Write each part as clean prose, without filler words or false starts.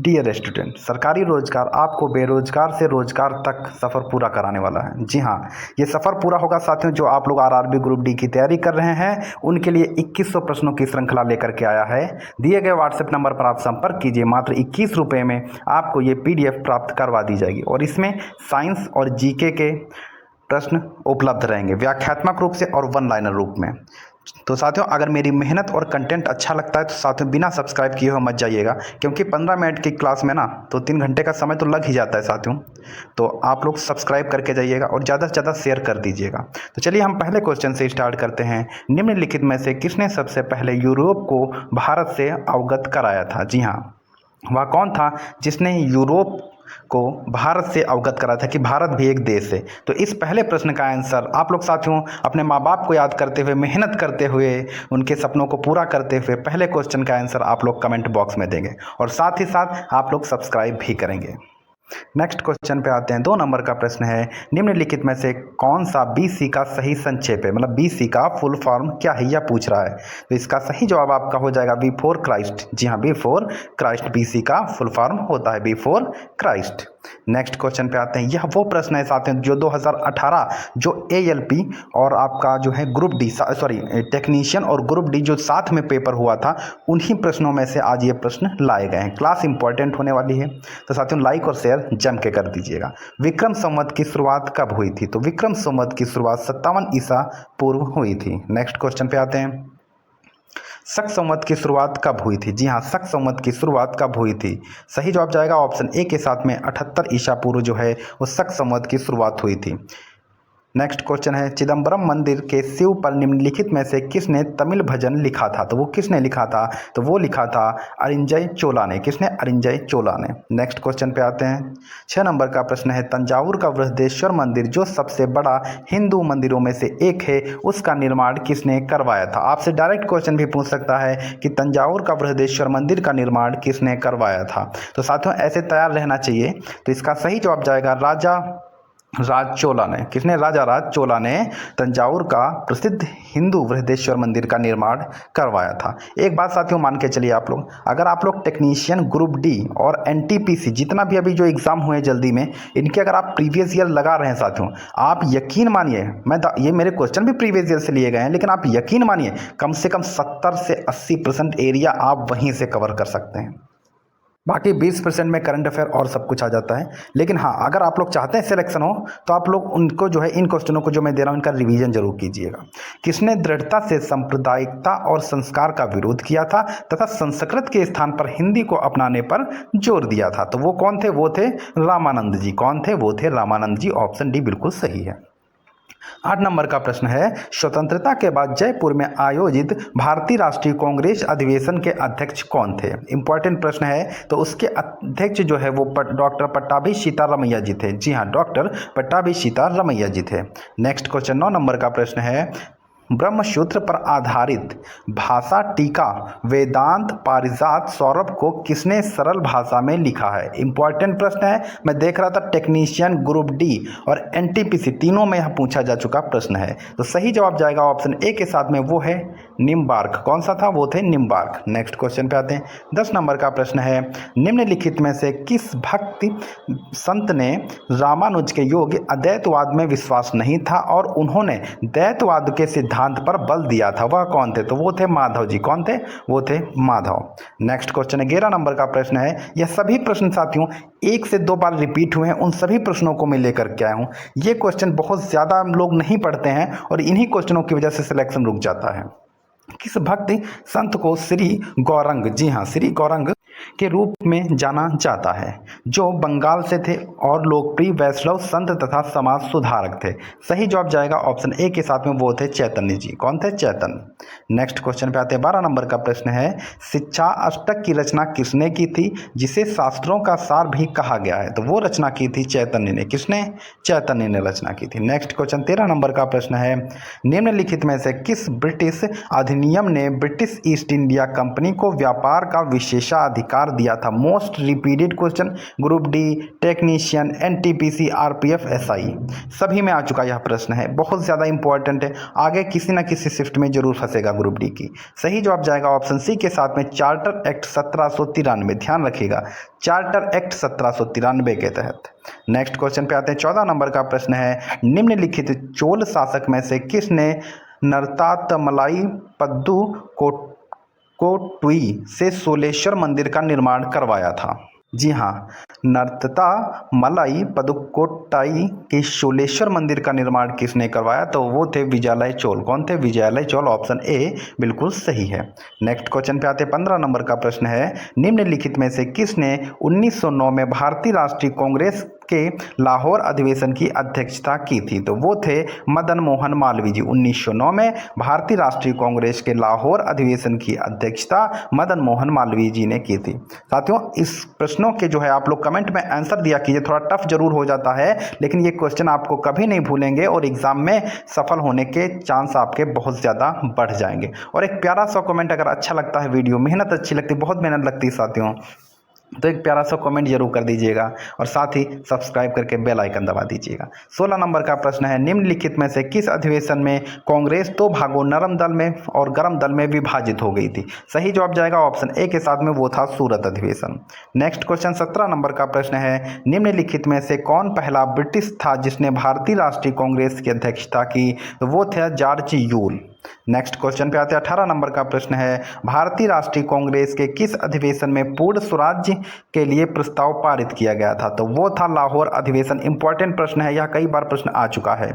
Dear student, सरकारी रोजगार आपको बेरोजगार से रोजगार तक सफ़र पूरा कराने वाला है। जी हाँ, ये सफ़र पूरा होगा साथियों जो आप लोग आरआरबी ग्रुप डी की तैयारी कर रहे हैं उनके लिए 2100 प्रश्नों की श्रृंखला लेकर के आया है। दिए गए व्हाट्सएप नंबर पर आप संपर्क कीजिए। मात्र 21 रुपये में आपको ये PDF प्राप्त करवा दी जाएगी और इसमें साइंस और जीके के प्रश्न उपलब्ध रहेंगे व्याख्यात्मक रूप से और वन लाइनर रूप में। तो साथियों, अगर मेरी मेहनत और कंटेंट अच्छा लगता है तो साथियों बिना सब्सक्राइब किए हुए मत जाइएगा, क्योंकि 15 मिनट की क्लास में ना तो 3 घंटे का समय तो लग ही जाता है साथियों। तो आप लोग सब्सक्राइब करके जाइएगा और ज़्यादा से ज़्यादा शेयर कर दीजिएगा। तो चलिए हम पहले क्वेश्चन से स्टार्ट करते हैं। निम्नलिखित में से किसने सबसे पहले यूरोप को भारत से अवगत कराया था? जी हाँ, वह कौन था जिसने यूरोप को भारत से अवगत करा था कि भारत भी एक देश है? तो इस पहले प्रश्न का आंसर आप लोग साथियों अपने माँ बाप को याद करते हुए, मेहनत करते हुए, उनके सपनों को पूरा करते हुए पहले क्वेश्चन का आंसर आप लोग कमेंट बॉक्स में देंगे और साथ ही साथ आप लोग सब्सक्राइब भी करेंगे। नेक्स्ट क्वेश्चन पे आते हैं। 2 नंबर का प्रश्न है, निम्नलिखित में से कौन सा BC का सही संक्षेप है? मतलब BC का फुल फॉर्म क्या है यह पूछ रहा है। तो इसका सही जवाब आपका हो जाएगा बिफोर क्राइस्ट। जी हाँ, बिफोर क्राइस्ट BC का फुल फॉर्म होता है, बिफोर क्राइस्ट। नेक्स्ट क्वेश्चन पे आते हैं। यह वो प्रश्न है साथियों जो 2018 जो ALP और आपका जो है ग्रुप डी टेक्नीशियन और ग्रुप डी जो साथ में पेपर हुआ था उन्हीं प्रश्नों में से आज ये प्रश्न लाए गए हैं। क्लास इंपॉर्टेंट होने वाली है तो साथियों लाइक और शेयर जम के कर दीजिएगा। विक्रम संवत की शुरुआत कब हुई थी? तो विक्रम संवत की शुरुआत 57 ईसा पूर्व हुई थी। नेक्स्ट क्वेश्चन पे आते हैं। शक संवत की शुरुआत कब हुई थी? जी हाँ, शक संवत की शुरुआत कब हुई थी? सही जवाब जाएगा ऑप्शन ए के साथ में 78 ईसा पूर्व जो है वो शक संवत की शुरुआत हुई थी। नेक्स्ट क्वेश्चन है, चिदम्बरम मंदिर के शिव पर निम्नलिखित में से किसने तमिल भजन लिखा था? तो वो किसने लिखा था? तो वो लिखा था अरिंजय चोला ने। किसने? अरिंजय चोला ने। नेक्स्ट क्वेश्चन पे आते हैं। 6 नंबर का प्रश्न है, तंजावुर का बृहदेश्वर मंदिर जो सबसे बड़ा हिंदू मंदिरों में से एक है उसका निर्माण किसने करवाया था? आपसे डायरेक्ट क्वेश्चन भी पूछ सकता है कि तंजावुर का बृहदेश्वर मंदिर का निर्माण किसने करवाया था? तो साथियों ऐसे तैयार रहना चाहिए। तो इसका सही जवाब जाएगा राजा राज चोला ने। किसने? राजा राज चोला ने तंजावुर का प्रसिद्ध हिंदू बृहदेश्वर मंदिर का निर्माण करवाया था। एक बात साथियों मान के चलिए आप लोग, अगर आप लोग टेक्नीशियन ग्रुप डी और NTPC जितना भी अभी जो एग्ज़ाम हुए जल्दी में इनके अगर आप प्रीवियस ईयर लगा रहे हैं साथियों, आप यकीन मानिए, ये मेरे क्वेश्चन भी प्रीवियस ईयर से लिए गए हैं, लेकिन आप यकीन मानिए कम से कम 70 से 80% एरिया आप वहीं से कवर कर सकते हैं। बाकी 20% में करंट अफेयर और सब कुछ आ जाता है। लेकिन हाँ, अगर आप लोग चाहते हैं सिलेक्शन हो तो आप लोग उनको जो है इन क्वेश्चनों को जो मैं दे रहा हूँ इनका रिवीजन जरूर कीजिएगा। किसने दृढ़ता से सांप्रदायिकता और संस्कार का विरोध किया था तथा संस्कृत के स्थान पर हिंदी को अपनाने पर जोर दिया था? तो वो कौन थे? वो थे रामानंद जी। कौन थे? वो थे रामानंद जी। ऑप्शन डी बिल्कुल सही है। 8 नंबर का प्रश्न है, स्वतंत्रता के बाद जयपुर में आयोजित भारतीय राष्ट्रीय कांग्रेस अधिवेशन के अध्यक्ष कौन थे? इंपॉर्टेंट प्रश्न है। तो उसके अध्यक्ष जो है वो डॉक्टर पट्टाभी सीतारमैया जी थे। जी हाँ, डॉक्टर पट्टाभी सीतारमैया जी थे। नेक्स्ट क्वेश्चन 9 नंबर का प्रश्न है, ब्रह्मसूत्र पर आधारित भाषा टीका वेदांत पारिजात सौरभ को किसने सरल भाषा में लिखा है? इंपॉर्टेंट प्रश्न है। मैं देख रहा था टेक्नीशियन ग्रुप डी और NTPC तीनों में यह पूछा जा चुका प्रश्न है। तो सही जवाब जाएगा ऑप्शन ए के साथ में, वो है निम्बार्क। कौन सा था? वो थे निम्बार्क। नेक्स्ट क्वेश्चन पे आते हैं। 10 नंबर का प्रश्न है, निम्नलिखित में से किस भक्ति संत ने रामानुज के योग्य अद्वैतवाद में विश्वास नहीं था और उन्होंने द्वैतवाद के सिद्धांत पर बल दिया था? वह कौन थे? तो वो थे माधव जी। कौन थे? वो थे माधव। नेक्स्ट क्वेश्चन 11 नंबर का प्रश्न है, यह सभी प्रश्न साथियों 1 से 2 बार रिपीट हुए हैं, उन सभी प्रश्नों को मैं लेकर के आया हूं। ये क्वेश्चन बहुत ज्यादा लोग नहीं पढ़ते हैं और इन्हीं क्वेश्चनों की वजह से सिलेक्शन रुक जाता है। किस भक्ति संत को श्री गौरंग, जी हाँ, श्री गौरंग के रूप में जाना जाता है, जो बंगाल से थे और लोकप्रिय वैष्णव संत तथा समाज सुधारक थे? सही जवाब जाएगा ऑप्शन ए के साथ में, वो थे चैतन्य जी। कौन थे? चैतन्य। नेक्स्ट क्वेश्चन पे आते हैं। 12 नंबर का प्रश्न है, शिक्षा अष्टक की रचना किसने की थी जिसे शास्त्रों का सार भी कहा गया है? तो वो रचना की थी चैतन्य ने। किसने? चैतन्य ने रचना की थी। नेक्स्ट क्वेश्चन 13 नंबर का प्रश्न है, निम्नलिखित में से किस ब्रिटिश अधिनियम ने ब्रिटिश ईस्ट इंडिया कंपनी को व्यापार का विशेषाधिकार पुरस्कार दिया था? Most repeated question, group D, technician, NTPC, RPF, SI, सभी में आ चुका यह प्रश्न है, बहुत ज़्यादा इंपॉर्टेंट है, आगे किसी न किसी शिफ्ट में जरूर फंसेगा ग्रुप डी की। सही जवाब जाएगा ऑप्शन सी के साथ में चार्टर एक्ट 1793। ध्यान रखिएगा, चार्टर एक्ट 1793 के तहत। नेक्स्ट क्वेश्चन पे आते हैं। 14 नंबर का प्रश्न है, निम्नलिखित चोल शासक में से किसने नरतातमलाई पद्दू कोट्टुई से सोलेश्वर मंदिर का निर्माण करवाया था? जी हाँ, नर्तता मलाई पदुकोट्टाई के शोलेश्वर मंदिर का निर्माण किसने करवाया? तो वो थे विजयालय चोल। कौन थे? विजयालय चोल, ऑप्शन ए बिल्कुल सही है। नेक्स्ट क्वेश्चन पे आते हैं। 15 नंबर का प्रश्न है, निम्नलिखित में से किसने 1909 में भारतीय राष्ट्रीय कांग्रेस के लाहौर अधिवेशन की अध्यक्षता की थी? तो वो थे मदन मोहन मालवीय जी। 1909 में भारतीय राष्ट्रीय कांग्रेस के लाहौर अधिवेशन की अध्यक्षता मदन मोहन मालवीय जी ने की थी। साथियों, इस प्रश्नों के जो है आप लोग कमेंट में आंसर दिया कीजिए, थोड़ा टफ जरूर हो जाता है, लेकिन ये क्वेश्चन आपको कभी नहीं भूलेंगे और एग्जाम में सफल होने के चांस आपके बहुत ज़्यादा बढ़ जाएंगे। और एक प्यारा सा कमेंट अगर अच्छा लगता है, वीडियो मेहनत अच्छी लगती है, बहुत मेहनत लगती है साथियों, तो एक प्यारा सा कमेंट जरूर कर दीजिएगा और साथ ही सब्सक्राइब करके बेल आइकन दबा दीजिएगा। 16 नंबर का प्रश्न है, निम्नलिखित में से किस अधिवेशन में कांग्रेस दो भागों नरम दल में और गरम दल में विभाजित हो गई थी? सही जवाब जाएगा ऑप्शन ए के साथ में, वो था सूरत अधिवेशन। नेक्स्ट क्वेश्चन 17 नंबर का प्रश्न है, निम्नलिखित में से कौन पहला ब्रिटिश था जिसने भारतीय राष्ट्रीय कांग्रेस की अध्यक्षता की? तो वो थे जॉर्ज यूल। नेक्स्ट क्वेश्चन पे आते हैं। 18 नंबर का प्रश्न है, भारतीय राष्ट्रीय कांग्रेस के किस अधिवेशन में पूर्ण स्वराज्य के लिए प्रस्ताव पारित किया गया था? तो वो था लाहौर अधिवेशन। इंपॉर्टेंट प्रश्न है, यह कई बार प्रश्न आ चुका है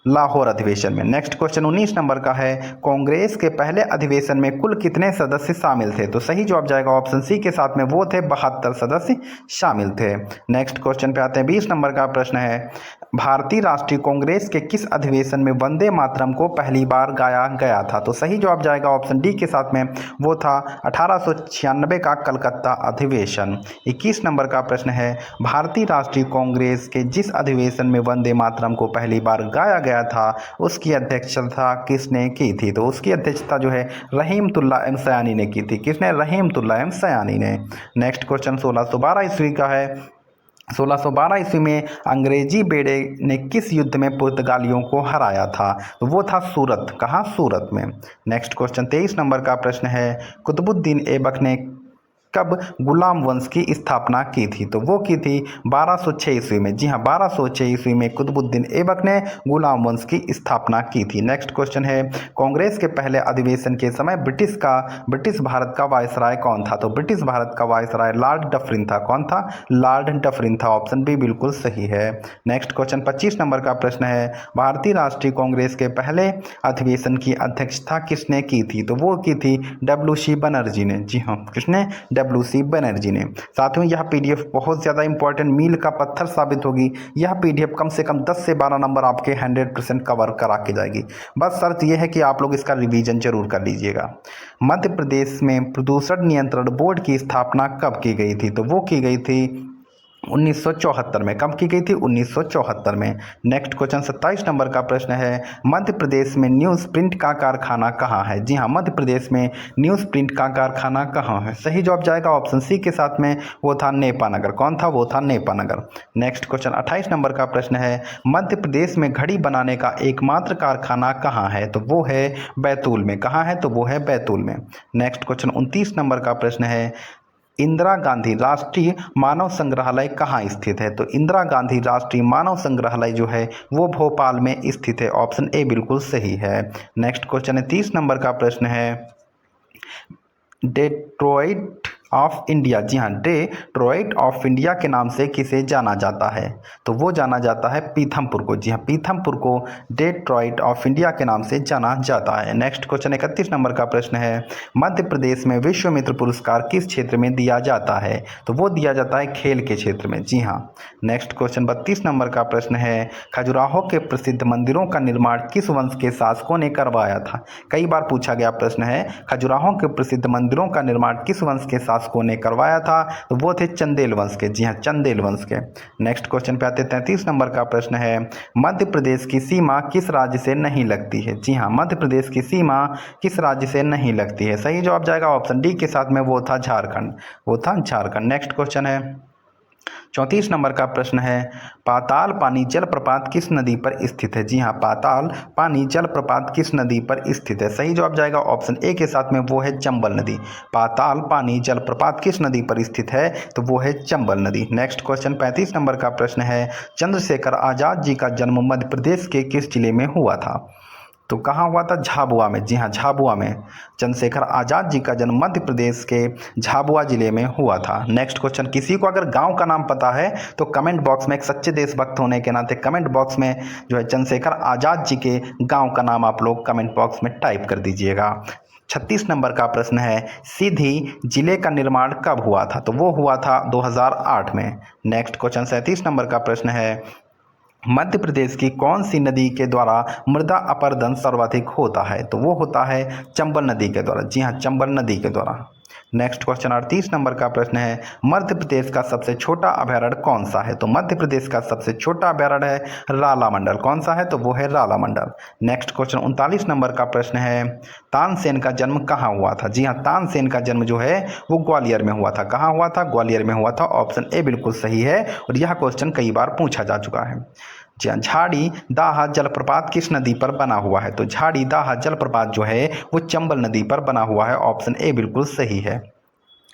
लाहौर अधिवेशन में। नेक्स्ट क्वेश्चन 19 नंबर का है, कांग्रेस के पहले अधिवेशन में कुल कितने सदस्य शामिल थे? तो सही जवाब जाएगा ऑप्शन सी के साथ में, वो थे 72 सदस्य शामिल थे। नेक्स्ट क्वेश्चन पे आते हैं। 20 नंबर का प्रश्न है, भारतीय राष्ट्रीय कांग्रेस के किस अधिवेशन में वंदे मातरम को पहली बार गाया गया था? तो सही जवाब जाएगा ऑप्शन डी के साथ में, वो था 1896 का कलकत्ता अधिवेशन। 21 नंबर का प्रश्न है, भारतीय राष्ट्रीय कांग्रेस के जिस अधिवेशन में वंदे मातरम को पहली बार गाया गया था उसकी अध्यक्षता किसने की थी? तो उसकी अध्यक्षता जो है रहीमतुल्लाह एम सयानी ने की थी। किसने? रहीमतुल्लाह एम सयानी ने। नेक्स्ट क्वेश्चन 1612 ईस्वी का है। 1612 ईस्वी में अंग्रेजी बेड़े ने किस युद्ध में पुर्तगालियों को हराया था? तो वो था सूरत। कहाँ? सूरत में। नेक्स्ट क्वेश्चन 23 नंबर का प्रश्न है, कुतुबुद्दीन ऐबक ने कब गुलाम वंश की स्थापना की थी? तो वो की थी 1206 ईस्वी में। जी हाँ, 1206 ईस्वी में कुतुबुद्दीन ऐबक ने गुलाम वंश की स्थापना की थी। नेक्स्ट क्वेश्चन है, कांग्रेस के पहले अधिवेशन के समय ब्रिटिश भारत का वायसराय कौन था? तो ब्रिटिश भारत का वायसराय लॉर्ड डफरिन था। कौन था? लॉर्ड डफरिन था। ऑप्शन बी बिल्कुल सही है। नेक्स्ट क्वेश्चन 25 नंबर का प्रश्न है, भारतीय राष्ट्रीय कांग्रेस के पहले अधिवेशन की अध्यक्षता किसने की थी? तो वो की थी डब्ल्यू.सी. बनर्जी ने। जी हाँ, किसने? डब्ल्यू.सी. बनर्जी ने। साथियों, यह पीडीएफ बहुत ज़्यादा इंपॉर्टेंट मील का पत्थर साबित होगी। यह पीडीएफ कम से कम 10 से 12 नंबर आपके 100% कवर करा के जाएगी। बस शर्त यह है कि आप लोग इसका रिवीजन जरूर कर लीजिएगा। मध्य प्रदेश में प्रदूषण नियंत्रण बोर्ड की स्थापना कब की गई थी? तो वो की गई थी 1974 में। कब की गई थी? 1974 में। नेक्स्ट क्वेश्चन 27 नंबर का प्रश्न है, मध्य प्रदेश में न्यूज़ प्रिंट का कारखाना कहाँ है? जी हाँ, मध्य प्रदेश में न्यूज़ प्रिंट का कारखाना कहाँ है? सही जवाब जाएगा ऑप्शन सी के साथ में, वो था नेपानगर। कौन था? वो था नेपानगर। नेक्स्ट क्वेश्चन 28 नंबर का प्रश्न है, मध्य प्रदेश में घड़ी बनाने का एकमात्र कारखाना कहाँ है? तो वो है बैतूल में। कहाँ है? तो वो है बैतूल में। नेक्स्ट क्वेश्चन 29 नंबर का प्रश्न है, इंदिरा गांधी राष्ट्रीय मानव संग्रहालय कहाँ स्थित है? तो इंदिरा गांधी राष्ट्रीय मानव संग्रहालय जो है वो भोपाल में स्थित है। ऑप्शन ए बिल्कुल सही है। नेक्स्ट क्वेश्चन है 30 नंबर का प्रश्न है, डेट्रॉइट ऑफ इंडिया। जी हाँ, डेट्रॉइट ऑफ इंडिया के नाम से किसे जाना जाता है? तो वो जाना जाता है पीथमपुर को। जी हाँ, पीथमपुर को डेट्रॉइट ऑफ इंडिया के नाम से जाना जाता है। नेक्स्ट क्वेश्चन 31 नंबर का प्रश्न है, मध्य प्रदेश में विश्वामित्र पुरस्कार किस क्षेत्र में दिया जाता है? तो वो दिया जाता है खेल के क्षेत्र में। जी हाँ। नेक्स्ट क्वेश्चन 32 नंबर का प्रश्न है, खजुराहो के प्रसिद्ध मंदिरों का निर्माण किस वंश के शासकों ने करवाया था? कई बार पूछा गया प्रश्न है, खजुराहो के प्रसिद्ध मंदिरों का निर्माण किस वंश के शासकों ने करवाया था? तो वो थे चंदेल वंश के। जी हाँ, चंदेल वंश के। नेक्स्ट क्वेश्चन पे आते हैं। 33 नंबर का प्रश्न है, मध्य प्रदेश की सीमा किस राज्य से नहीं लगती है? जी हाँ, मध्य प्रदेश की सीमा किस राज्य से नहीं लगती है? सही जवाब जाएगा ऑप्शन डी के साथ में, वो था झारखंड। वो था झारखंड। नेक्स्ट क्वेश्चन है 34 नंबर का प्रश्न है, पाताल पानी जलप्रपात किस नदी पर स्थित है? जी हाँ, पाताल पानी जलप्रपात किस नदी पर स्थित है? सही जवाब जाएगा ऑप्शन ए के साथ में, वो है चंबल नदी। पाताल पानी जलप्रपात किस नदी पर स्थित है? तो वो है चंबल नदी। नेक्स्ट क्वेश्चन 35 नंबर का प्रश्न है, चंद्रशेखर आजाद जी का जन्म मध्य प्रदेश के किस जिले में हुआ था? तो कहाँ हुआ था? झाबुआ में। जी हाँ, झाबुआ में। चंद्रशेखर आजाद जी का जन्म मध्य प्रदेश के झाबुआ जिले में हुआ था। नेक्स्ट क्वेश्चन, किसी को अगर गांव का नाम पता है तो कमेंट बॉक्स में, एक सच्चे देशभक्त होने के नाते कमेंट बॉक्स में जो है चंद्रशेखर आजाद जी के गांव का नाम आप लोग कमेंट बॉक्स में टाइप कर दीजिएगा। 36 नंबर का प्रश्न है, सीधी जिले का निर्माण कब हुआ था? तो वो हुआ था 2008 में। नेक्स्ट क्वेश्चन 37 नंबर का प्रश्न है, मध्य प्रदेश की कौन सी नदी के द्वारा मृदा अपरदन सर्वाधिक होता है? तो वो होता है चंबल नदी के द्वारा। जी हाँ, चंबल नदी के द्वारा। नेक्स्ट क्वेश्चन 38 नंबर का प्रश्न है, मध्य प्रदेश का सबसे छोटा अभयारण्य कौन सा है? तो मध्य प्रदेश का सबसे छोटा अभयारण्य है राला मंडल। कौन सा है? तो वो है राला मंडल। नेक्स्ट क्वेश्चन 39 नंबर का प्रश्न है, तानसेन का जन्म कहाँ हुआ था? जी हाँ, तानसेन का जन्म जो है वो ग्वालियर में हुआ था। कहाँ हुआ था? ग्वालियर में हुआ था। ऑप्शन ए बिल्कुल सही है और यह क्वेश्चन कई बार पूछा जा चुका है। झाड़ी दाहा जलप्रपात किस नदी पर बना हुआ है? तो झाड़ी दाहा जलप्रपात जो है वो चंबल नदी पर बना हुआ है। ऑप्शन ए बिल्कुल सही है।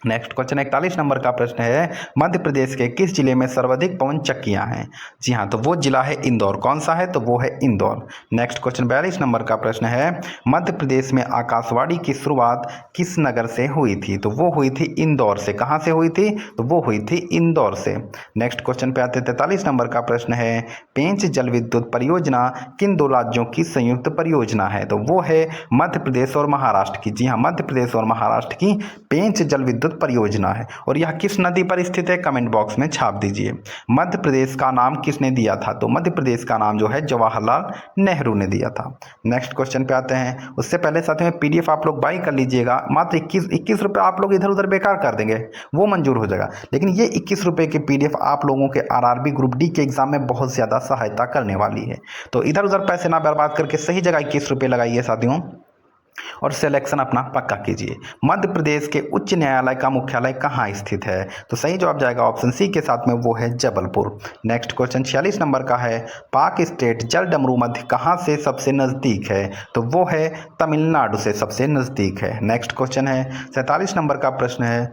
नेक्स्ट क्वेश्चन 41 नंबर का प्रश्न है, मध्य प्रदेश के किस जिले में सर्वाधिक पवन चक्कियां हैं? जी हाँ, तो वो जिला है इंदौर। कौन सा है? तो वो है इंदौर। नेक्स्ट क्वेश्चन 42 नंबर का प्रश्न है, मध्य प्रदेश में आकाशवाणी की शुरुआत किस नगर से हुई थी? तो वो हुई थी इंदौर से। कहाँ से हुई थी? तो वो हुई थी इंदौर से। नेक्स्ट क्वेश्चन पे आते 43 नंबर का प्रश्न है, पेंच जल विद्युत परियोजना किन दो राज्यों की संयुक्त परियोजना है? तो वो है मध्य प्रदेश और महाराष्ट्र की। जी हाँ, मध्य प्रदेश और महाराष्ट्र की पेंच जल विद्युत परियोजना है। और यह किस नदी पर स्थित है? कमेंट बॉक्स में छाप दीजिए। मध्य प्रदेश का नाम किसने दिया था? तो मध्य प्रदेश का नाम जो है जवाहरलाल नेहरू ने दिया था। नेक्स्ट क्वेश्चन पे आते हैं। उससे पहले साथ में पीडीएफ आप लोग बाई कर लीजिएगा। मात्र 21 रुपये आप लोग इधर उधर बेकार कर देंगे, वो मंजूर हो जाएगा। लेकिन ये 21 रुपये की पीडीएफ आप लोगों के आरआरबी ग्रुप डी के एग्जाम में बहुत ज़्यादा सहायता करने वाली है। तो इधर उधर पैसे ना बर्बाद करके सही जगह 21 रुपये लगाइए साथियों, और सिलेक्शन अपना पक्का कीजिए। मध्य प्रदेश के उच्च न्यायालय का मुख्यालय कहाँ स्थित है? तो सही जवाब जाएगा ऑप्शन सी के साथ में, वो है जबलपुर। नेक्स्ट क्वेश्चन 46 नंबर का है, पाक स्टेट जल डमरू मध्य कहाँ से सबसे नज़दीक है? तो वो है तमिलनाडु से सबसे नज़दीक है। नेक्स्ट क्वेश्चन है 47 नंबर का प्रश्न है,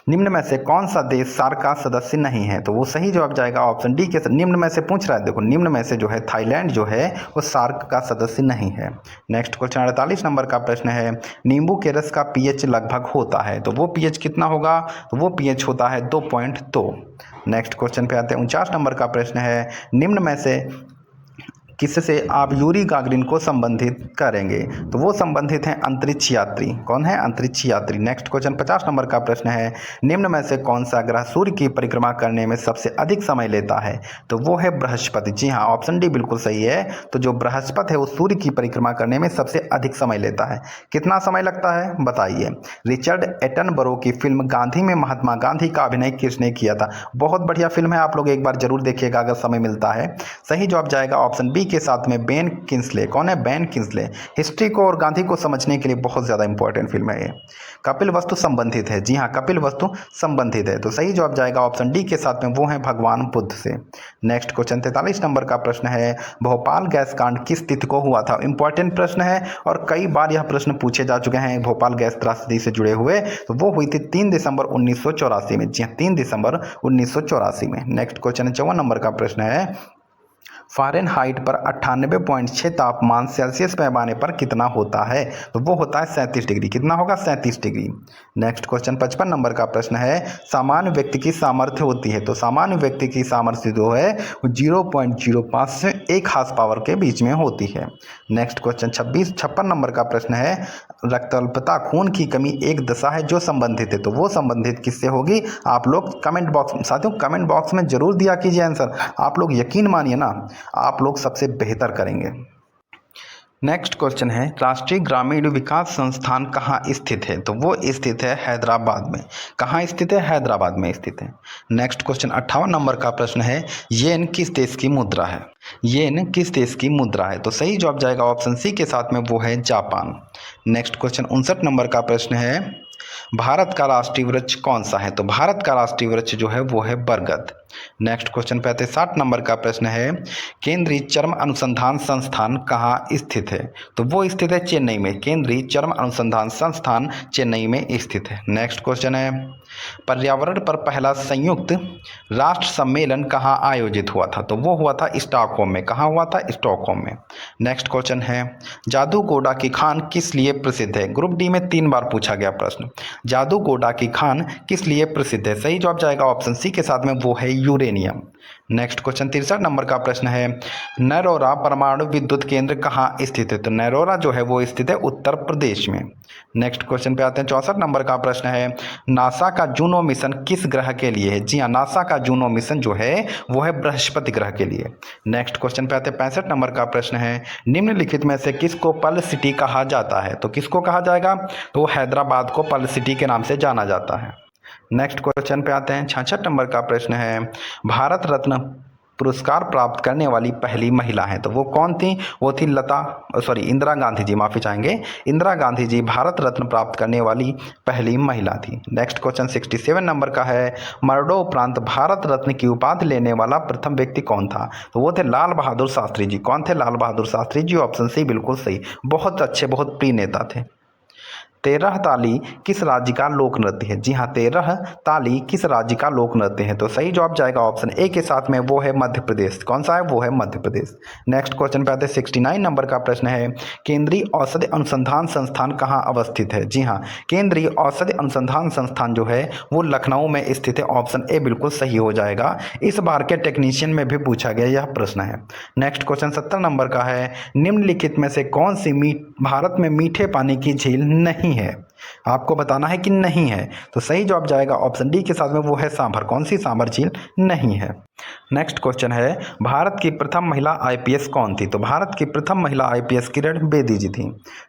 निम्न में से कौन सा देश सार्क का सदस्य नहीं है? तो वो सही जवाब जाएगा ऑप्शन डी के। निम्न में से पूछ रहा है, देखो निम्न में से जो है थाईलैंड जो है वो सार्क का सदस्य नहीं है। नेक्स्ट क्वेश्चन 48 नंबर का प्रश्न है, नींबू के रस का पीएच लगभग होता है? तो वो पीएच कितना होगा? तो वो पीएच होता है 2.2। नेक्स्ट क्वेश्चन पे आते हैं। 49 नंबर का प्रश्न है, निम्न में से किससे आप यूरी गागरिन को संबंधित करेंगे? तो वो संबंधित हैं अंतरिक्ष यात्री। कौन है? अंतरिक्ष यात्री। नेक्स्ट क्वेश्चन 50 नंबर का प्रश्न है, निम्न में से कौन सा ग्रह सूर्य की परिक्रमा करने में सबसे अधिक समय लेता है? तो वो है बृहस्पति। जी हाँ, ऑप्शन डी बिल्कुल सही है। तो जो बृहस्पति है वो सूर्य की परिक्रमा करने में सबसे अधिक समय लेता है। कितना समय लगता है बताइए? रिचर्ड एटनबरो की फिल्म गांधी में महात्मा गांधी का अभिनय किसने किया था? बहुत बढ़िया फिल्म है, आप लोग एक बार जरूर देखिएगा अगर समय मिलता है। सही जवाब जाएगा ऑप्शन बी के साथ में, बेन किंग्सले। कौन है? Ben Kingsley. हिस्ट्री को और गांधी को समझने के लिए बहुत ज़्यादा इंपॉर्टेंट फिल्म है ये। कपिल वस्तु संबंधित है। जी हाँ, कपिल वस्तु संबंधित है। तो सही जवाब जाएगा ऑप्शन डी के साथ में, वो है भगवान बुद्ध से। नेक्स्ट क्वेश्चन 43 नंबर का प्रश्न है, भोपाल गैस कांड किस तिथि को हुआ था? इंपॉर्टेंट प्रश्न है और कई बार यह प्रश्न पूछे जा चुके हैं भोपाल गैस त्रासदी से जुड़े हुए। तो वो हुई थी 3 दिसंबर 1984 में। जी हाँ, 3 दिसंबर 1984 में। नेक्स्ट क्वेश्चन 54 नंबर का प्रश्न है, फ़ारेनहाइट पर 98.6 तापमान सेल्सियस पैमाने पर कितना होता है? तो वो होता है 37 डिग्री। कितना होगा? 37 डिग्री। नेक्स्ट क्वेश्चन 55 नंबर का प्रश्न है, सामान्य व्यक्ति की सामर्थ्य होती है? तो सामान्य व्यक्ति की सामर्थ्य जो है वो 0.05 से 1 हार्स पावर के बीच में होती है। नेक्स्ट क्वेश्चन 56 नंबर का प्रश्न है, रक्तअल्पता खून की कमी एक दशा है जो संबंधित है? तो वो संबंधित किससे होगी? आप लोग कमेंट बॉक्स, साथियों कमेंट बॉक्स में जरूर दिया कीजिए आंसर। आप लोग यकीन मानिए ना, आप लोग सबसे बेहतर करेंगे। नेक्स्ट क्वेश्चन है राष्ट्रीय ग्रामीण विकास संस्थान कहाँ स्थित है? तो वो स्थित है हैदराबाद में। कहाँ स्थित है? हैदराबाद में स्थित है। नेक्स्ट क्वेश्चन 58 नंबर का प्रश्न है येन किस देश की मुद्रा है? येन किस देश की मुद्रा है? तो सही जवाब जाएगा ऑप्शन सी के साथ में, वो है जापान। नेक्स्ट क्वेश्चन 59 नंबर का प्रश्न है भारत का राष्ट्रीय वृक्ष कौन सा है? तो भारत का राष्ट्रीय वृक्ष जो है वो है बरगद। नेक्स्ट क्वेश्चन पे आते हैं 60 नंबर का प्रश्न है केंद्रीय चर्म अनुसंधान संस्थान कहाँ स्थित है? तो वो स्थित है चेन्नई में। केंद्रीय चर्म अनुसंधान संस्थान चेन्नई में स्थित है। नेक्स्ट क्वेश्चन है पर्यावरण पर पहला संयुक्त राष्ट्र सम्मेलन कहाँ आयोजित हुआ था? तो वो हुआ था स्टॉकहोम में। कहाँ हुआ था? स्टॉकहोम में। नेक्स्ट क्वेश्चन है जादूगोड़ा की खान किस लिए प्रसिद्ध है? ग्रुप डी में 3 बार पूछा गया प्रश्न। जादूगोड़ा की खान किस लिए प्रसिद्ध है? सही जवाब जाएगा ऑप्शन सी के साथ में, वो है यूरेनियम। नेक्स्ट क्वेश्चन 63 नंबर का प्रश्न है नरोरा परमाणु विद्युत केंद्र कहाँ स्थित है? तो नरोरा जो है वो स्थित है उत्तर प्रदेश में। नेक्स्ट क्वेश्चन पे आते हैं 64 नंबर का प्रश्न है नासा का जूनो मिशन किस ग्रह के लिए है? जी हाँ, नासा का जूनो मिशन जो है वो है बृहस्पति ग्रह के लिए। नेक्स्ट क्वेश्चन पे आते हैं 65 नंबर का प्रश्न है निम्नलिखित में से किसको पर्ल सिटी कहा जाता है? तो किसको कहा जाएगा? तो हैदराबाद को पर्ल सिटी के नाम से जाना जाता है। नेक्स्ट क्वेश्चन पे आते हैं 66 नंबर का प्रश्न है भारत रत्न पुरस्कार प्राप्त करने वाली पहली महिला है? तो वो कौन थी? वो थी इंदिरा गांधी जी, माफ़ी चाहेंगे, इंदिरा गांधी जी भारत रत्न प्राप्त करने वाली पहली महिला थी। नेक्स्ट क्वेश्चन 67 नंबर का है मर्डो उपरांत भारत रत्न की उपाधि लेने वाला प्रथम व्यक्ति कौन था? तो वो थे लाल बहादुर शास्त्री जी। कौन थे? लाल बहादुर शास्त्री जी। ऑप्शन सी बिल्कुल सही। बहुत अच्छे, बहुत प्रिय नेता थे। 13 ताली किस राज्य का लोक नृत्य है? जी हाँ, 13 ताली किस राज्य का लोक नृत्य है? तो सही जवाब जाएगा ऑप्शन ए के साथ में, वो है मध्य प्रदेश। कौन सा है? वो है मध्य प्रदेश। नेक्स्ट क्वेश्चन पे आते हैं 69 नंबर का प्रश्न है केंद्रीय औषधि अनुसंधान संस्थान कहाँ अवस्थित है? जी हाँ, केंद्रीय औषधि अनुसंधान संस्थान जो है वो लखनऊ में स्थित है। ऑप्शन ए बिल्कुल सही हो जाएगा। इस बार के टेक्नीशियन में भी पूछा गया यह प्रश्न है। नेक्स्ट क्वेश्चन 70 नंबर का है निम्नलिखित में से कौन सी भारत में मीठे पानी की झील नहीं है? आपको बताना है कि नहीं है। तो सही जवाब जाएगा ऑप्शन डी के साथ में, वो है सांभर। कौन सी? सांभर झील नहीं है। नेक्स्ट क्वेश्चन है भारत की प्रथम महिला आईपीएस कौन थी? तो भारत की प्रथम महिला आईपीएस किरण बेदी जी थी।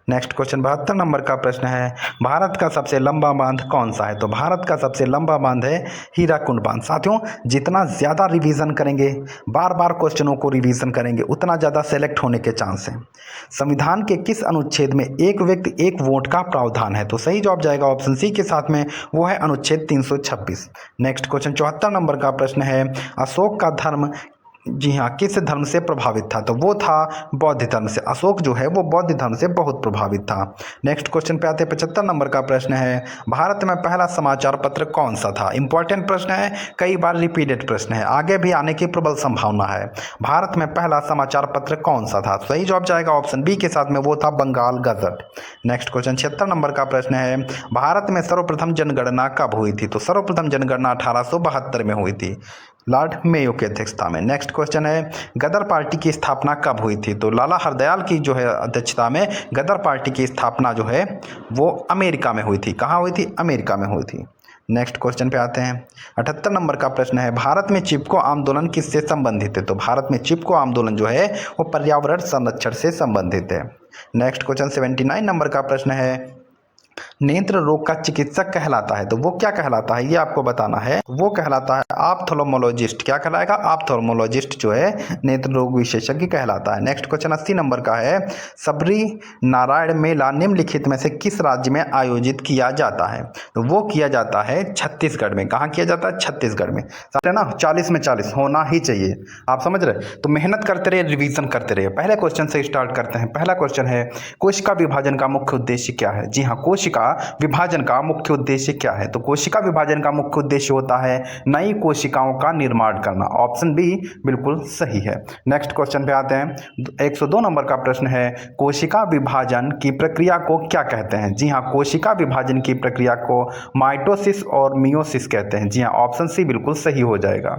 नेक्स्ट क्वेश्चन 72 नंबर का प्रश्न है भारत का सबसे लंबा बांध कौन सा है? तो भारत का सबसे लंबा बांध है हीराकुंड बांध। साथियों, जितना ज़्यादा रिवीजन करेंगे, बार बार क्वेश्चनों को रिवीजन करेंगे, उतना ज़्यादा सेलेक्ट होने के चांस हैं। संविधान के किस अनुच्छेद में एक व्यक्ति एक वोट का प्रावधान है? तो सही जवाब जाएगा ऑप्शन सी के साथ में, वो है अनुच्छेद 326। नेक्स्ट क्वेश्चन 74 नंबर का प्रश्न है अशोक का धर्म, जी हाँ, किस धर्म से प्रभावित था? तो वो था बौद्ध धर्म से। अशोक जो है वो बौद्ध धर्म से बहुत प्रभावित था। नेक्स्ट क्वेश्चन पे आते हैं 75 नंबर का प्रश्न है भारत में पहला समाचार पत्र कौन सा था? इंपॉर्टेंट प्रश्न है, कई बार रिपीटेड प्रश्न है, आगे भी आने की प्रबल संभावना है। भारत में पहला समाचार पत्र कौन सा था? सही जवाब जाएगा ऑप्शन बी के साथ में, वो था बंगाल गजट। नेक्स्ट क्वेश्चन 76 नंबर का प्रश्न है भारत में सर्वप्रथम जनगणना कब हुई थी? तो सर्वप्रथम जनगणना 1872 में हुई थी, लॉर्ड मेयो की अध्यक्षता में। नेक्स्ट क्वेश्चन है गदर पार्टी की स्थापना कब हुई थी? तो लाला हरदयाल की जो है अध्यक्षता में गदर पार्टी की स्थापना जो है वो अमेरिका में हुई थी। कहाँ हुई थी? अमेरिका में हुई थी। नेक्स्ट क्वेश्चन पे आते हैं 78 नंबर का प्रश्न है भारत में चिपको आंदोलन किससे संबंधित है? तो भारत में चिपको आंदोलन जो है वो पर्यावरण संरक्षण से संबंधित है। नेक्स्ट क्वेश्चन 79 नंबर का प्रश्न है नेत्र रोग का चिकित्सक कहलाता है? तो वो क्या कहलाता है ये आपको बताना है। वो कहलाता है ऑप्थेल्मोलॉजिस्ट। क्या कहलाएगा? ऑप्थेल्मोलॉजिस्ट जो है नेत्र रोग विशेषज्ञ कहलाता है। नेक्स्ट क्वेश्चन 80 नंबर का है सबरी नारायण मेला निम्नलिखित में से किस राज्य में आयोजित किया जाता है? तो वो किया जाता है छत्तीसगढ़ में। कहाँ किया जाता है? छत्तीसगढ़ में। है ना, 40 में 40 होना ही चाहिए। आप समझ रहे? तो मेहनत करते रहिए, रिवीजन करते रहिए। पहले क्वेश्चन से स्टार्ट करते हैं। पहला क्वेश्चन है कोशिका विभाजन का मुख्य उद्देश्य क्या है? जी हाँ, कोशिका विभाजन का मुख्य उद्देश्य क्या है? तो कोशिका विभाजन का मुख्य उद्देश्य होता है नई कोशिकाओं का निर्माण करना। ऑप्शन बी बिल्कुल सही है। नेक्स्ट क्वेश्चन पे आते हैं 102 नंबर का प्रश्न है कोशिका विभाजन की प्रक्रिया को क्या कहते हैं? जी हाँ, कोशिका विभाजन की प्रक्रिया को माइटोसिस और मियोसिस कहते हैं। जी हाँ, ऑप्शन सी बिल्कुल सही हो जाएगा।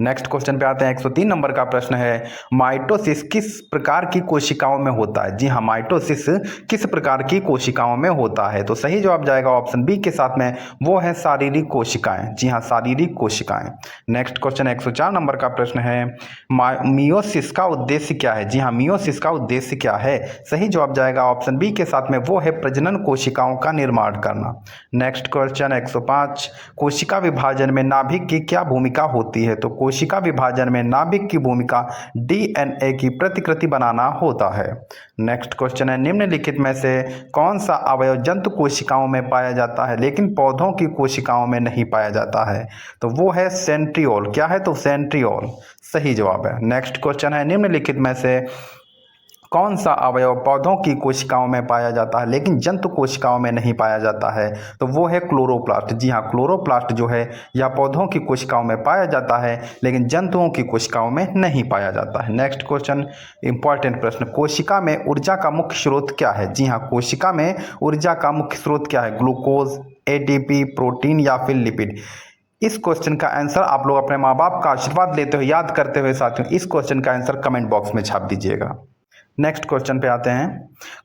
नेक्स्ट क्वेश्चन पे आते हैं। 103 नंबर का प्रश्न है, माइटोसिस किस प्रकार की कोशिकाओं में होता है? जी हाँ, माइटोसिस किस प्रकार की कोशिकाओं में होता है? तो सही जवाब जाएगा ऑप्शन बी के साथ में, वो है शारीरिक कोशिकाएं। जी हाँ, शारीरिक कोशिकाएं। नेक्स्ट क्वेश्चन 104 नंबर का प्रश्न है, मियोसिस का उद्देश्य क्या है? जी हाँ, मियोसिस का उद्देश्य क्या है? सही जवाब जाएगा ऑप्शन बी के साथ में, वो है प्रजनन कोशिकाओं का निर्माण करना। नेक्स्ट क्वेश्चन 105, कोशिका विभाजन में नाभिक की क्या भूमिका होती है? तो कोशिका विभाजन में नाभिक की भूमिका डीएनए की प्रतिकृति बनाना होता है। नेक्स्ट क्वेश्चन है, निम्नलिखित में से कौन सा अवयव जंतु कोशिकाओं में पाया जाता है लेकिन पौधों की कोशिकाओं में नहीं पाया जाता है? तो वो है सेंट्रियोल। क्या है? तो सेंट्रियोल सही जवाब है। नेक्स्ट क्वेश्चन है, निम्नलिखित में से कौन सा अवयव पौधों की कोशिकाओं में पाया जाता है लेकिन जंतु कोशिकाओं में नहीं पाया जाता है? तो वो है क्लोरोप्लास्ट। जी हाँ, क्लोरोप्लास्ट जो है यह पौधों की कोशिकाओं में पाया जाता है लेकिन जंतुओं की कोशिकाओं में नहीं पाया जाता है। नेक्स्ट क्वेश्चन, इंपॉर्टेंट प्रश्न, कोशिका में ऊर्जा का मुख्य स्रोत क्या है? जी हाँ, कोशिका में ऊर्जा का मुख्य स्रोत क्या है? ग्लूकोज, एटीपी, प्रोटीन या फिर लिपिड? इस क्वेश्चन का आंसर आप लोग अपने माँ बाप का आशीर्वाद लेते हुए, याद करते हुए साथियों, इस क्वेश्चन का आंसर कमेंट बॉक्स में छाप दीजिएगा। नेक्स्ट क्वेश्चन पे आते हैं,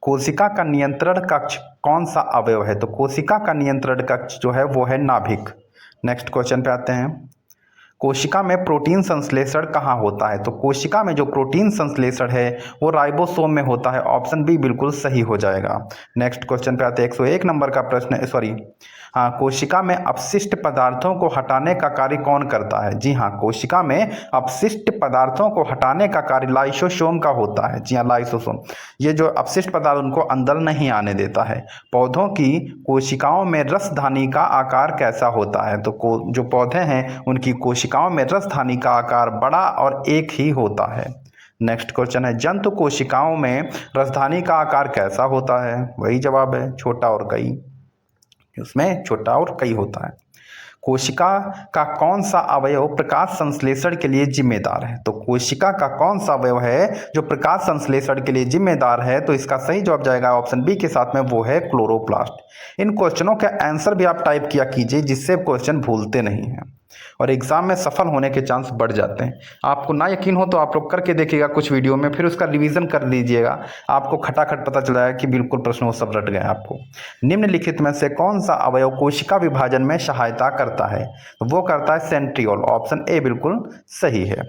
कोशिका का नियंत्रण कक्ष कौन सा अवयव है? तो कोशिका का नियंत्रण कक्ष जो है वो है नाभिक। नेक्स्ट क्वेश्चन पे आते हैं, कोशिका में प्रोटीन संश्लेषण कहाँ होता है? तो कोशिका में जो प्रोटीन संश्लेषण है वो राइबोसोम में होता है। ऑप्शन बी बिल्कुल सही हो जाएगा। नेक्स्ट क्वेश्चन पे आते हैं, 101 नंबर का प्रश्न है, सॉरी हाँ, कोशिका में अपशिष्ट पदार्थों को हटाने का कार्य कौन करता है? जी हाँ, कोशिका में अपशिष्ट पदार्थों को हटाने का कार्य लाइसोसोम का होता है। जी हाँ, लाइसोसोम। ये जो अपशिष्ट पदार्थ उनको अंदर नहीं आने देता है। पौधों की कोशिकाओं में रसधानी का आकार कैसा होता है? तो जो पौधे हैं उनकी कोशिकाओं में रसधानी का आकार बड़ा और एक ही होता है। नेक्स्ट क्वेश्चन है, जंतु कोशिकाओं में रसधानी का आकार कैसा होता है? वही जवाब है, छोटा और कई। उसमें छोटा और कई होता है। कोशिका का कौन सा अवयव प्रकाश संश्लेषण के लिए जिम्मेदार है? तो कोशिका का कौन सा अवयव है जो प्रकाश संश्लेषण के लिए जिम्मेदार है? तो इसका सही जवाब जाएगा ऑप्शन बी के साथ में, वो है क्लोरोप्लास्ट। इन क्वेश्चनों के आंसर भी आप टाइप किया कीजिए जिससे क्वेश्चन भूलते नहीं हैं और एग्जाम में सफल होने के चांस बढ़ जाते हैं। आपको ना यकीन हो तो आप लोग करके देखिएगा कुछ वीडियो में, फिर उसका रिवीजन कर लीजिएगा। आपको खटाखट पता चल जाएगा कि बिल्कुल प्रश्न वो सब रट गए आपको। निम्नलिखित में से कौन सा अवयव कोशिका विभाजन में सहायता करता है? तो वो करता है सेंट्रियोल। ऑप्शन ए बिल्कुल सही है।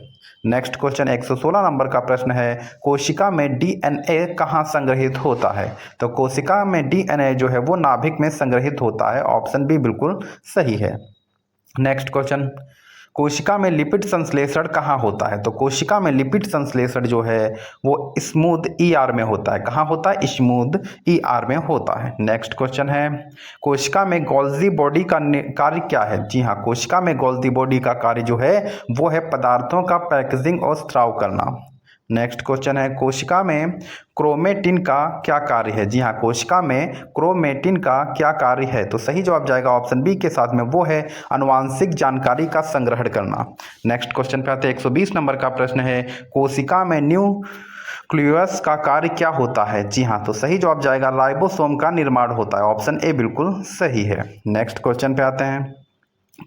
नेक्स्ट क्वेश्चन 116 नंबर का प्रश्न है, कोशिका में डीएनए कहाँ संग्रहित होता है? तो कोशिका में डीएनए जो है वो नाभिक में संग्रहित होता है। ऑप्शन बी बिल्कुल सही है। नेक्स्ट क्वेश्चन, कोशिका में लिपिड संश्लेषण कहाँ होता है? तो कोशिका में लिपिड संश्लेषण जो है वो स्मूथ ईआर में होता है। कहाँ होता है? स्मूथ ईआर में होता है। नेक्स्ट क्वेश्चन है, कोशिका में गोल्जी बॉडी का कार्य क्या है? जी हाँ, कोशिका में गोल्जी बॉडी का कार्य जो है वो है पदार्थों का पैकेजिंग और स्त्राव करना। नेक्स्ट क्वेश्चन है, कोशिका में क्रोमेटिन का क्या कार्य है? जी हाँ, कोशिका में क्रोमेटिन का क्या कार्य है? तो सही जवाब जाएगा ऑप्शन बी के साथ में, वो है आनुवांशिक जानकारी का संग्रहण करना। नेक्स्ट क्वेश्चन पे आते हैं, 120 नंबर का प्रश्न है, कोशिका में न्यूक्लियस का कार्य क्या होता है? जी हाँ, तो सही जवाब जाएगा राइबोसोम का निर्माण होता है। ऑप्शन ए बिल्कुल सही है। नेक्स्ट क्वेश्चन पे आते हैं,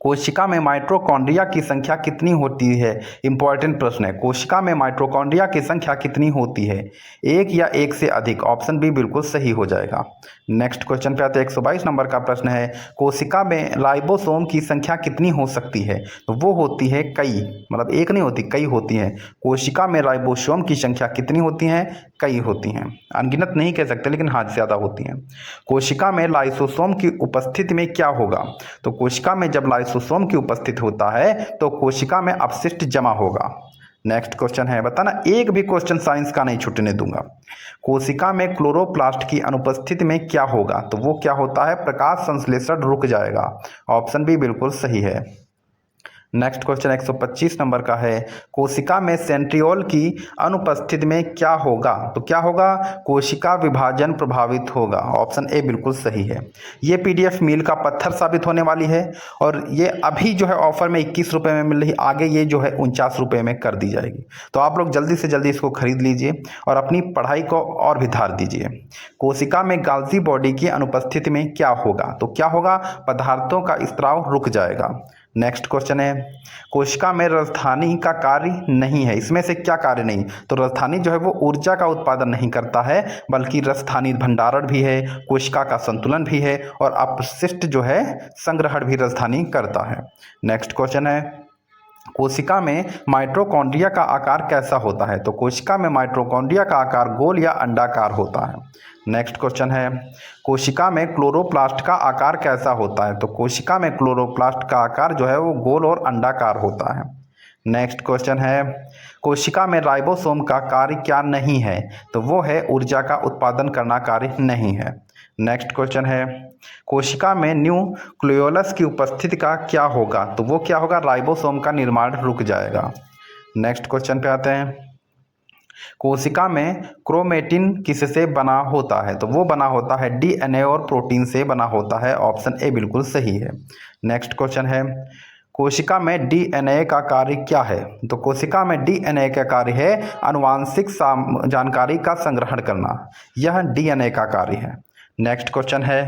कोशिका में माइटोकॉन्ड्रिया की संख्या कितनी होती है? इंपॉर्टेंट प्रश्न है। कोशिका में माइटोकॉन्ड्रिया की संख्या कितनी होती है? एक या एक से अधिक? ऑप्शन बी बिल्कुल सही हो जाएगा। नेक्स्ट क्वेश्चन पे आते हैं, 122 नंबर का प्रश्न है, कोशिका में राइबोसोम की संख्या कितनी हो सकती है? तो वो होती है कई, मतलब एक नहीं होती, कई होती हैं। कोशिका में राइबोसोम की संख्या कितनी होती है? कई होती हैं। अनगिनत नहीं कह सकते लेकिन हाँ ज़्यादा होती हैं। कोशिका में लाइसोसोम की उपस्थिति में क्या होगा? तो कोशिका में जब लाइसोसोम की उपस्थिति होता है तो कोशिका में अपशिष्ट जमा होगा। नेक्स्ट क्वेश्चन है, बताना एक भी क्वेश्चन साइंस का नहीं छूटने दूंगा। कोशिका में क्लोरोप्लास्ट की अनुपस्थिति में क्या होगा? तो वो क्या होता है? प्रकाश संश्लेषण रुक जाएगा। ऑप्शन बी बिल्कुल सही है। नेक्स्ट क्वेश्चन 125 नंबर का है, कोशिका में सेंट्रियोल की अनुपस्थिति में क्या होगा? तो क्या होगा? कोशिका विभाजन प्रभावित होगा। ऑप्शन ए बिल्कुल सही है। ये पीडीएफ मील का पत्थर साबित होने वाली है और ये अभी जो है ऑफर में 21 रुपये में मिल रही, आगे ये जो है 49 रुपये में कर दी जाएगी। तो आप लोग जल्दी से जल्दी इसको खरीद लीजिए और अपनी पढ़ाई को और भी धार दीजिए। कोशिका में गाल्जी बॉडी की अनुपस्थिति में क्या होगा? तो क्या होगा? पदार्थों का स्त्राव रुक जाएगा। नेक्स्ट क्वेश्चन है, कोशिका में राजधानी का कार्य नहीं है, इसमें से क्या कार्य नहीं? तो राजधानी जो है वो ऊर्जा का उत्पादन नहीं करता है, बल्कि राजधानी भंडारण भी है, कोशिका का संतुलन भी है और अपशिष्ट जो है संग्रहण भी राजधानी करता है। नेक्स्ट क्वेश्चन है, कोशिका में माइटोकॉन्ड्रिया का आकार कैसा होता है? तो कोशिका में माइटोकॉन्ड्रिया का आकार गोल या अंडाकार होता है। नेक्स्ट क्वेश्चन है, कोशिका में क्लोरोप्लास्ट का आकार कैसा होता है? तो कोशिका में क्लोरोप्लास्ट का आकार जो है वो गोल और अंडाकार होता है। नेक्स्ट क्वेश्चन है, कोशिका में राइबोसोम का कार्य क्या नहीं है? तो वो है ऊर्जा का उत्पादन करना कार्य नहीं है। नेक्स्ट क्वेश्चन है, कोशिका में न्यूक्लियोलस की उपस्थिति का क्या होगा? तो वो क्या होगा? राइबोसोम का निर्माण रुक जाएगा। नेक्स्ट क्वेश्चन पे आते हैं, कोशिका में क्रोमेटिन किससे बना होता है? तो वो बना होता है डीएनए और प्रोटीन से बना होता है। ऑप्शन ए बिल्कुल सही है। नेक्स्ट क्वेश्चन है, कोशिका में डीएनए का कार्य क्या है? तो कोशिका में डीएनए का कार्य है आनुवांशिक जानकारी का संग्रहण करना, यह डीएनए का कार्य है। नेक्स्ट क्वेश्चन है,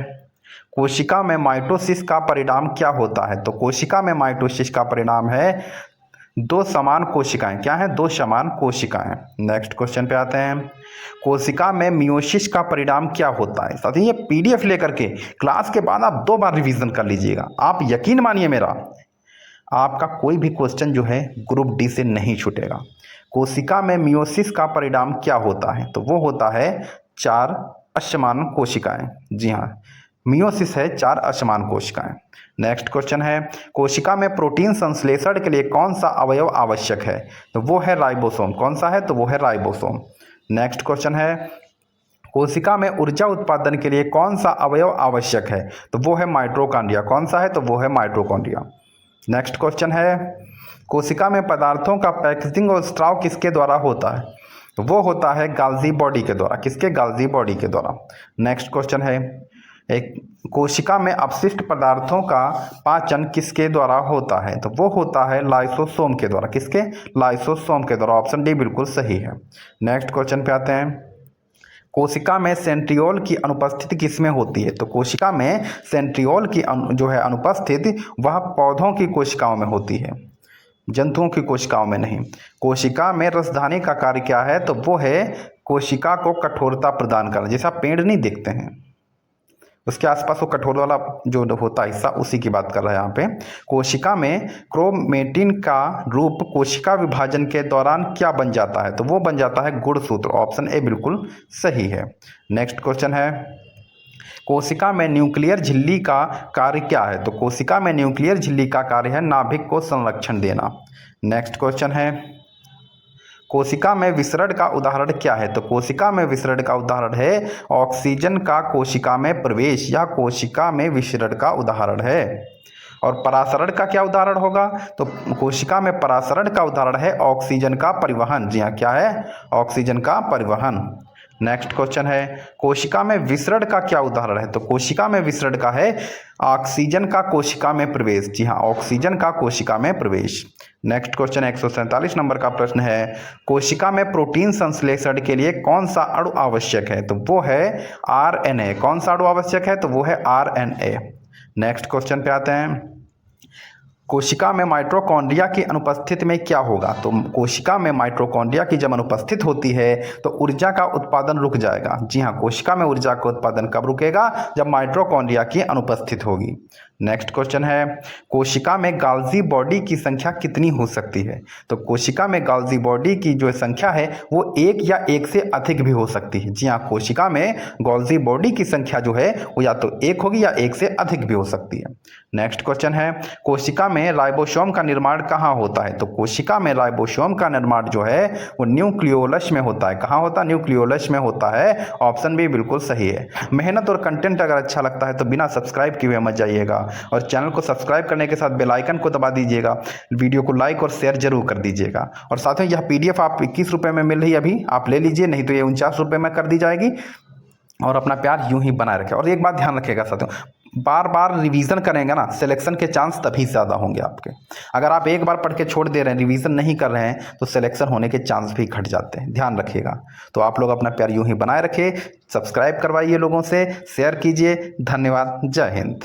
कोशिका में माइटोसिस का परिणाम क्या होता है? तो कोशिका में माइटोसिस का परिणाम है दो समान कोशिकाएं। क्या है? दो समान कोशिकाएं। नेक्स्ट क्वेश्चन पे आते हैं, कोशिका में मियोसिस का परिणाम क्या होता है? साथ ही ये पीडीएफ लेकर के क्लास के बाद आप 2 बार रिवीजन कर लीजिएगा। आप यकीन मानिए मेरा, आपका कोई भी क्वेश्चन जो है ग्रुप डी से नहीं छूटेगा। कोशिका में मियोसिस का परिणाम क्या होता है? तो वो होता है 4 असमान कोशिकाएं। जी हाँ, मियोसिस है 4 असमान कोशिकाएं। नेक्स्ट क्वेश्चन है, कोशिका में प्रोटीन संश्लेषण के लिए कौन सा अवयव आवश्यक है? तो वो है राइबोसोम। कौन सा है? तो वो है राइबोसोम। नेक्स्ट क्वेश्चन है, कोशिका में ऊर्जा उत्पादन के लिए कौन सा अवयव आवश्यक है? तो वो है माइटोकॉन्ड्रिया। कौन सा है? तो वो है माइटोकॉन्ड्रिया। नेक्स्ट क्वेश्चन है, कोशिका में पदार्थों का पैकेजिंग और स्त्राव किसके द्वारा होता है? तो वो होता है गाल्जी बॉडी के द्वारा। किसके? गाल्जी बॉडी के द्वारा। नेक्स्ट क्वेश्चन है, एक कोशिका में अपशिष्ट पदार्थों का पाचन किसके द्वारा होता है? तो वो होता है लाइसोसोम के द्वारा। किसके? लाइसोसोम के द्वारा। ऑप्शन डी बिल्कुल सही है। नेक्स्ट क्वेश्चन पे आते हैं, कोशिका में सेंट्रियोल की अनुपस्थिति किसमें होती है? तो कोशिका में सेंट्रियोल की जो है अनुपस्थिति वह पौधों की कोशिकाओं में होती है, जंतुओं की कोशिकाओं में नहीं। कोशिका में रसधानी का कार्य क्या है? तो वो है कोशिका को कठोरता प्रदान करना। जैसे आप पेड़ नहीं देखते हैं, उसके आसपास वो कठोर वाला जो होता है हिस्सा, उसी की बात कर रहा है यहाँ पे। कोशिका में क्रोमेटिन का रूप कोशिका विभाजन के दौरान क्या बन जाता है? तो वो बन जाता है गुणसूत्र। ऑप्शन ए बिल्कुल सही है। नेक्स्ट क्वेश्चन है, कोशिका में न्यूक्लियर झिल्ली का कार्य क्या है? तो कोशिका में न्यूक्लियर झिल्ली का कार्य है नाभिक को संरक्षण देना। नेक्स्ट क्वेश्चन है, कोशिका में विसरण का उदाहरण क्या है? तो कोशिका में विसरण का उदाहरण है ऑक्सीजन का कोशिका में प्रवेश, यह कोशिका में विसरण का उदाहरण है। और परासरण का क्या उदाहरण होगा? तो कोशिका में परासरण का उदाहरण है ऑक्सीजन का परिवहन। जी हाँ, क्या है? ऑक्सीजन का परिवहन। नेक्स्ट क्वेश्चन है, कोशिका में विसरण का क्या उदाहरण है? तो कोशिका में विसरण का है ऑक्सीजन का कोशिका में प्रवेश। जी हाँ, ऑक्सीजन का कोशिका में प्रवेश। नेक्स्ट क्वेश्चन 147 नंबर का प्रश्न है, कोशिका में प्रोटीन संश्लेषण के लिए कौन सा अणु आवश्यक है? तो वो है आरएनए। कौन सा अणु आवश्यक है? तो वो है आरएनए। नेक्स्ट क्वेश्चन पे आते हैं, कोशिका में माइटोकॉन्ड्रिया की अनुपस्थिति में क्या होगा? तो कोशिका में माइटोकॉन्ड्रिया की जब अनुपस्थित होती है तो ऊर्जा का उत्पादन रुक जाएगा। जी हाँ, कोशिका में ऊर्जा का उत्पादन कब रुकेगा? जब माइटोकॉन्ड्रिया की अनुपस्थित होगी। नेक्स्ट क्वेश्चन है, कोशिका में गाल्जी बॉडी की संख्या कितनी हो सकती है? तो कोशिका में गाल्जी बॉडी की जो संख्या है वो 1 या 1 से अधिक भी हो सकती है। जी हाँ, कोशिका में गाल्जी बॉडी की संख्या जो है वो या तो 1 होगी या 1 से अधिक भी हो सकती है। नेक्स्ट क्वेश्चन है, कोशिका में राइबोसोम का निर्माण कहाँ होता है? तो कोशिका में राइबोसोम का निर्माण जो है वो न्यूक्लियोलस में होता है। कहाँ होता है? न्यूक्लियोलस में होता है। ऑप्शन बी बिल्कुल सही है। मेहनत और कंटेंट अगर अच्छा लगता है तो बिना सब्सक्राइब किए हुए मत जाइएगा और चैनल को सब्सक्राइब करने के साथ बेल आइकन को दबा दीजिएगा। वीडियो को लाइक और शेयर जरूर कर दीजिएगा। और साथ में यह पीडीएफ आप 21 रुपये में मिल रही है, अभी आप ले लीजिए, नहीं तो ये 49 रुपये में कर दी जाएगी। और अपना प्यार यूं ही बनाए रखें। और एक बात ध्यान रखिएगा साथियों, बार बार रिवीजन करेंगे ना, सिलेक्शन के चांस तभी ज़्यादा होंगे आपके। अगर आप एक बार पढ़ के छोड़ दे रहे हैं, रिवीजन नहीं कर रहे हैं, तो सिलेक्शन होने के चांस भी घट जाते हैं। ध्यान रखिएगा। तो आप लोग अपना प्यार यूं ही बनाए रखें, सब्सक्राइब करवाइए, लोगों से शेयर कीजिए। धन्यवाद। जय हिंद।